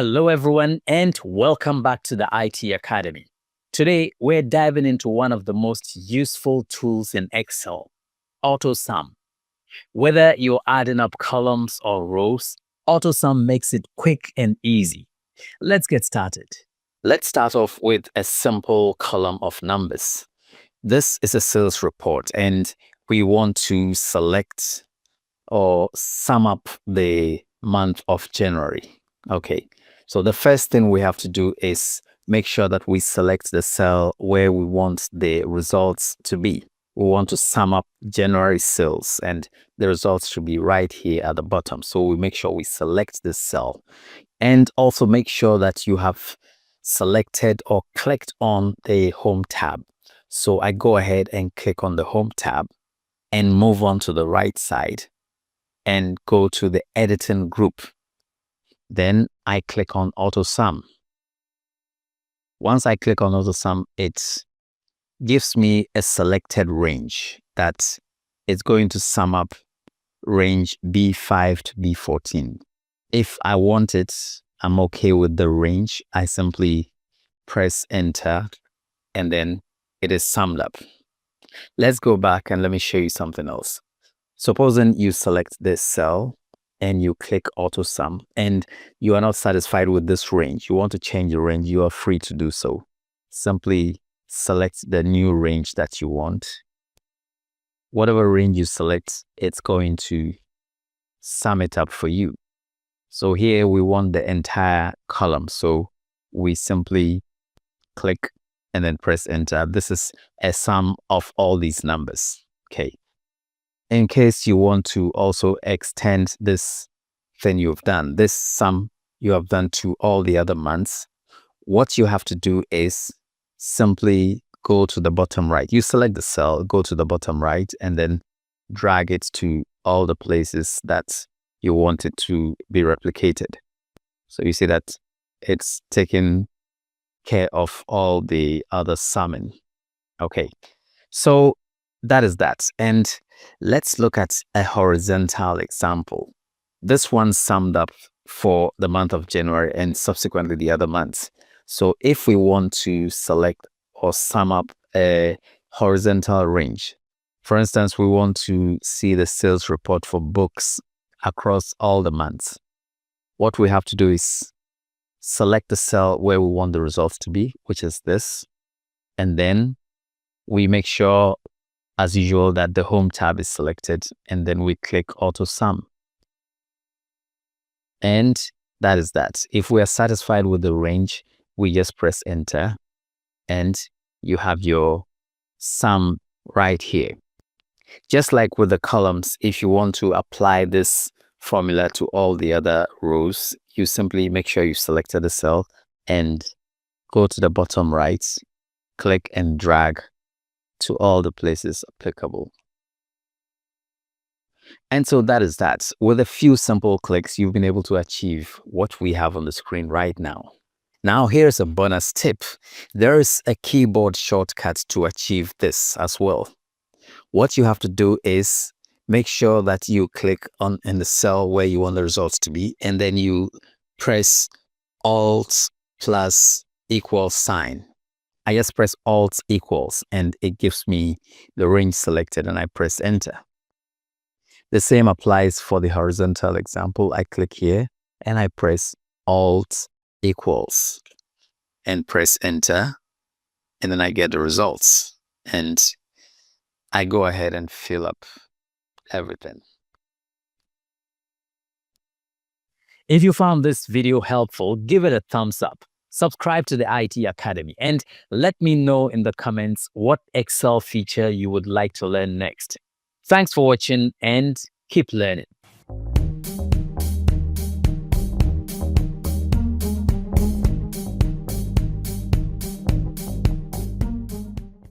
Hello, everyone, and welcome back to the IT Academy. Today, we're diving into one of the most useful tools in Excel, AutoSum. Whether you're adding up columns or rows, AutoSum makes it quick and easy. Let's get started. Let's start off with a simple column of numbers. This is a sales report, and we want to select or sum up the month of January. Okay, so the first thing we have to do is make sure that we select the cell where we want the results to be. We want to sum up January sales, and the results should be right here at the bottom. So we make sure we select this cell, and also make sure that you have selected or clicked on the Home tab. So I go ahead and click on the Home tab and move on to the right side and go to the editing group. Then I click on AutoSum. Once I click on AutoSum, it gives me a selected range that is going to sum up range B5 to B14. If I want it, I'm okay with the range. I simply press enter and then it is summed up. Let's go back and let me show you something else. Supposing you select this cell and you click AutoSum and you are not satisfied with this range, you want to change the range, you are free to do so. Simply select the new range that you want. Whatever range you select, it's going to sum it up for you. So here we want the entire column. So we simply click and then press enter. This is a sum of all these numbers. Okay. In case you want to also extend this thing you've done, this sum you have done to all the other months, what you have to do is simply go to the bottom right. You select the cell, go to the bottom right, and then drag it to all the places that you want it to be replicated. So you see that it's taking care of all the other summing. Okay, so that is that. And let's look at a horizontal example. This one summed up for the month of January and subsequently the other months. So if we want to select or sum up a horizontal range, for instance, we want to see the sales report for books across all the months. What we have to do is select the cell where we want the results to be, which is this. And then we make sure, as usual, that the Home tab is selected, and then we click AutoSum. And that is that. If we are satisfied with the range, we just press enter and you have your sum right here. Just like with the columns, if you want to apply this formula to all the other rows, you simply make sure you selected the cell and go to the bottom right, click and drag to all the places applicable. And so that is that. With a few simple clicks, you've been able to achieve what we have on the screen right now. Now, here's a bonus tip. There is a keyboard shortcut to achieve this as well. What you have to do is make sure that you click on in the cell where you want the results to be, and then you press Alt plus equal sign. I just press Alt equals and it gives me the range selected and I press enter. The same applies for the horizontal example. I click here and I press Alt equals and press enter, and then I get the results and I go ahead and fill up everything. If you found this video helpful, give it a thumbs up. Subscribe to the IT Academy and let me know in the comments what Excel feature you would like to learn next. Thanks for watching and keep learning.